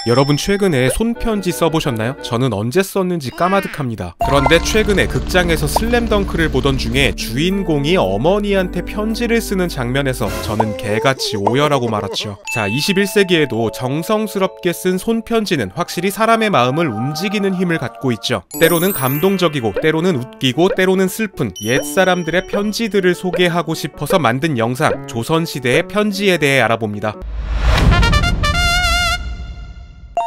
여러분 최근에 손편지 써보셨나요? 저는 언제 썼는지 까마득합니다. 그런데 최근에 극장에서 슬램덩크를 보던 중에 주인공이 어머니한테 편지를 쓰는 장면에서 저는 개같이 오열하고 말았죠. 자, 21세기에도 정성스럽게 쓴 손편지는 확실히 사람의 마음을 움직이는 힘을 갖고 있죠. 때로는 감동적이고 때로는 웃기고 때로는 슬픈 옛사람들의 편지들을 소개하고 싶어서 만든 영상, 조선시대의 편지에 대해 알아봅니다.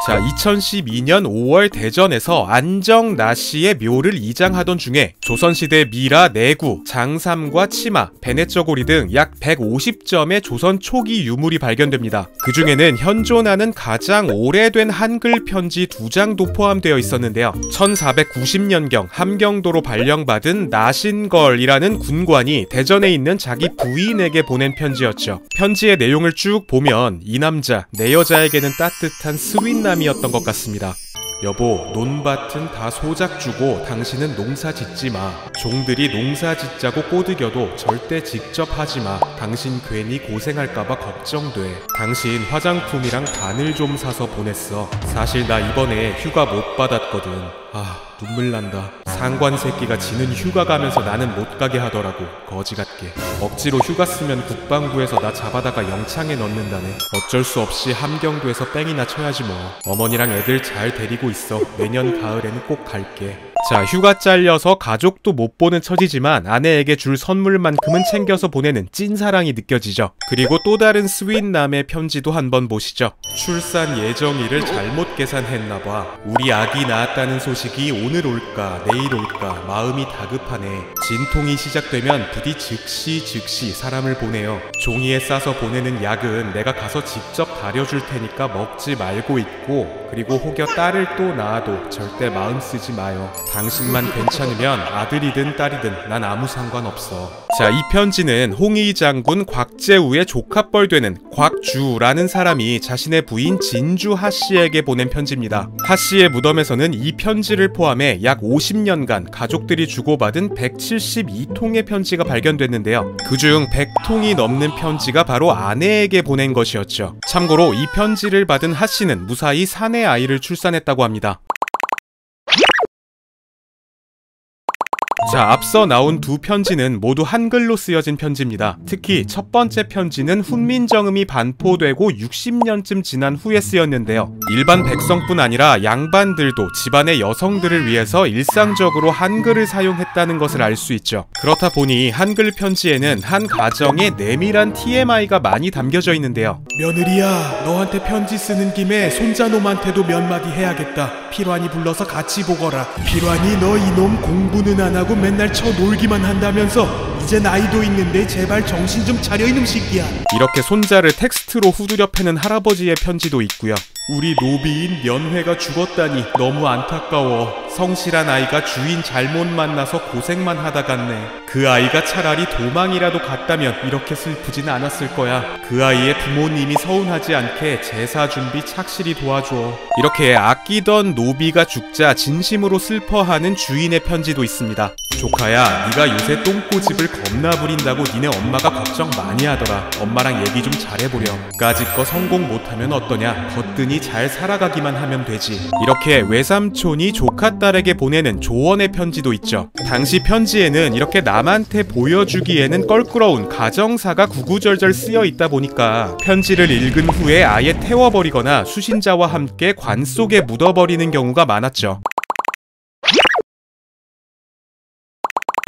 자, 2012년 5월 대전에서 안정나씨의 묘를 이장하던 중에 조선시대 미라, 내구, 장삼과 치마, 베네쩌고리 등 약 150점의 조선 초기 유물이 발견됩니다. 그 중에는 현존하는 가장 오래된 한글 편지 2장도 포함되어 있었는데요. 1490년경 함경도로 발령받은 나신걸이라는 군관이 대전에 있는 자기 부인에게 보낸 편지였죠. 편지의 내용을 쭉 보면 이 남자, 내 여자에게는 따뜻한 스윗남 이었던 것 같습니다. 여보, 논밭은 다 소작 주고 당신은 농사 짓지 마. 종들이 농사 짓자고 꼬드겨도 절대 직접 하지 마. 당신 괜히 고생할까봐 걱정돼. 당신 화장품이랑 바늘 좀 사서 보냈어. 사실 나 이번에 휴가 못 받았거든. 아, 눈물 난다. 상관 새끼가 지는 휴가 가면서 나는 못 가게 하더라고. 거지 같게. 억지로 휴가 쓰면 국방부에서 나 잡아다가 영창에 넣는다네. 어쩔 수 없이 함경도에서 뺑이나 쳐야지 뭐. 어머니랑 애들 잘 데리고 있어. 내년 가을에는 꼭 갈게. 자, 휴가 잘려서 가족도 못 보는 처지지만 아내에게 줄 선물만큼은 챙겨서 보내는 찐사랑이 느껴지죠. 그리고 또 다른 스윗남의 편지도 한번 보시죠. 출산 예정일을 잘못 계산했나봐. 우리 아기 낳았다는 소식이 오늘 올까 내일 올까 마음이 다급하네. 진통이 시작되면 부디 즉시 사람을 보내요. 종이에 싸서 보내는 약은 내가 가서 직접 다려줄 테니까 먹지 말고 있고, 그리고 혹여 딸을 또 낳아도 절대 마음 쓰지 마요. 당신만 괜찮으면 아들이든 딸이든 난 아무 상관없어. 자, 이 편지는 홍위 장군 곽재우의 조카뻘 되는 곽주라는 사람이 자신의 부인 진주 하씨에게 보낸 편지입니다. 하씨의 무덤에서는 이 편지를 포함해 약 50년간 가족들이 주고받은 172통의 편지가 발견됐는데요. 그중 100통이 넘는 편지가 바로 아내에게 보낸 것이었죠. 참고로 이 편지를 받은 하씨는 무사히 사내 아이를 출산했다고 합니다. 자, 앞서 나온 두 편지는 모두 한글로 쓰여진 편지입니다. 특히 첫 번째 편지는 훈민정음이 반포되고 60년쯤 지난 후에 쓰였는데요. 일반 백성뿐 아니라 양반들도 집안의 여성들을 위해서 일상적으로 한글을 사용했다는 것을 알 수 있죠. 그렇다 보니 한글 편지에는 한 가정의 내밀한 TMI가 많이 담겨져 있는데요. 며느리야, 너한테 편지 쓰는 김에 손자놈한테도 몇 마디 해야겠다. 필환이 불러서 같이 보거라. 필환이 너 이놈 공부는 안 하고 맨날 쳐놀기만 한다면서 이제 나이도 있는데 제발 정신 좀 차려 이놈 새끼야. 이렇게 손자를 텍스트로 후두려 패는 할아버지의 편지도 있고요. 우리 노비인 면회가 죽었다니 너무 안타까워. 성실한 아이가 주인 잘못 만나서 고생만 하다 갔네. 그 아이가 차라리 도망이라도 갔다면 이렇게 슬프진 않았을 거야. 그 아이의 부모님이 서운하지 않게 제사 준비 착실히 도와줘. 이렇게 아끼던 노비가 죽자 진심으로 슬퍼하는 주인의 편지도 있습니다. 조카야, 네가 요새 똥꼬집을 겁나 부린다고 니네 엄마가 걱정 많이 하더라. 엄마랑 얘기 좀 잘해보렴. 까짓거 성공 못하면 어떠냐. 거뜬히 잘 살아가기만 하면 되지. 이렇게 외삼촌이 조카딸에게 보내는 조언의 편지도 있죠. 당시 편지에는 이렇게 남한테 보여주기에는 껄끄러운 가정사가 구구절절 쓰여 있다 보니까 편지를 읽은 후에 아예 태워버리거나 수신자와 함께 관 속에 묻어버리는 경우가 많았죠.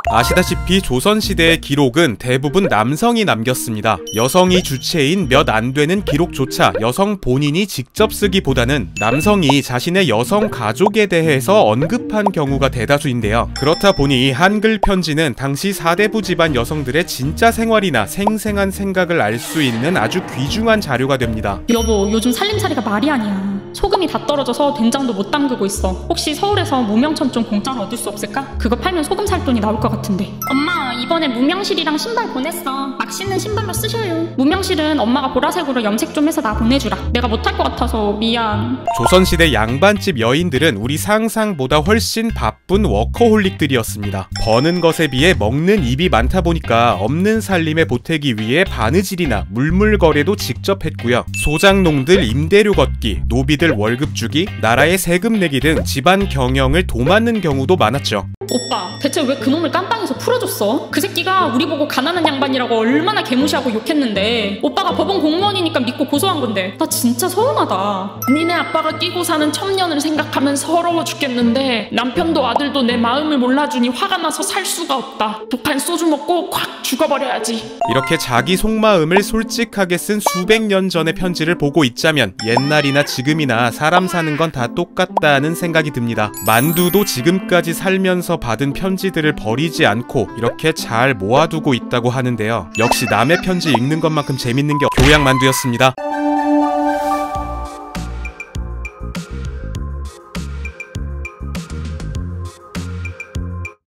아시다시피 조선시대의 기록은 대부분 남성이 남겼습니다. 여성이 주체인 몇 안 되는 기록조차 여성 본인이 직접 쓰기보다는 남성이 자신의 여성 가족에 대해서 언급한 경우가 대다수인데요. 그렇다 보니 한글 편지는 당시 사대부 집안 여성들의 진짜 생활이나 생생한 생각을 알 수 있는 아주 귀중한 자료가 됩니다. 여보, 요즘 살림살이가 말이 아니야. 소금이 다 떨어져서 된장도 못 담그고 있어. 혹시 서울에서 무명천 좀 공짜로 얻을 수 없을까? 그거 팔면 소금 살 돈이 나올 것 같은데. 엄마, 이번에 무명실이랑 신발 보냈어. 막 신는 신발로 쓰셔요. 무명실은 엄마가 보라색으로 염색 좀 해서 나 보내주라. 내가 못할 것 같아서 미안. 조선시대 양반집 여인들은 우리 상상보다 훨씬 바쁜 워커홀릭들이었습니다. 버는 것에 비해 먹는 입이 많다 보니까 없는 살림에 보태기 위해 바느질이나 물물거래도 직접 했고요. 소장농들 임대료 걷기, 노비들 월급 주기, 나라에 세금 내기 등 집안 경영을 도맡는 경우도 많았죠. 오빠, 대체 왜 그놈을 깜빵에서 풀어줬어? 그 새끼가 우리 보고 가난한 양반이라고 얼마나 개무시하고 욕했는데 오빠가 법원 공무원이니까 믿고 고소한 건데 나 진짜 서운하다. 니네 아빠가 끼고 사는 첩년을 생각하면 서러워 죽겠는데 남편도 아들도 내 마음을 몰라주니 화가 나서 살 수가 없다. 독한 소주 먹고 콱 죽어버려야지. 이렇게 자기 속마음을 솔직하게 쓴 수백 년 전의 편지를 보고 있자면 옛날이나 지금이나 사람 사는 건 다 똑같다는 생각이 듭니다. 만두도 지금까지 살면서 받은 편지들을 버리지 않고 이렇게 잘 모아두고 있다고 하는데요. 역시 남의 편지 읽는 것만큼 재밌는 게 교양만두였습니다.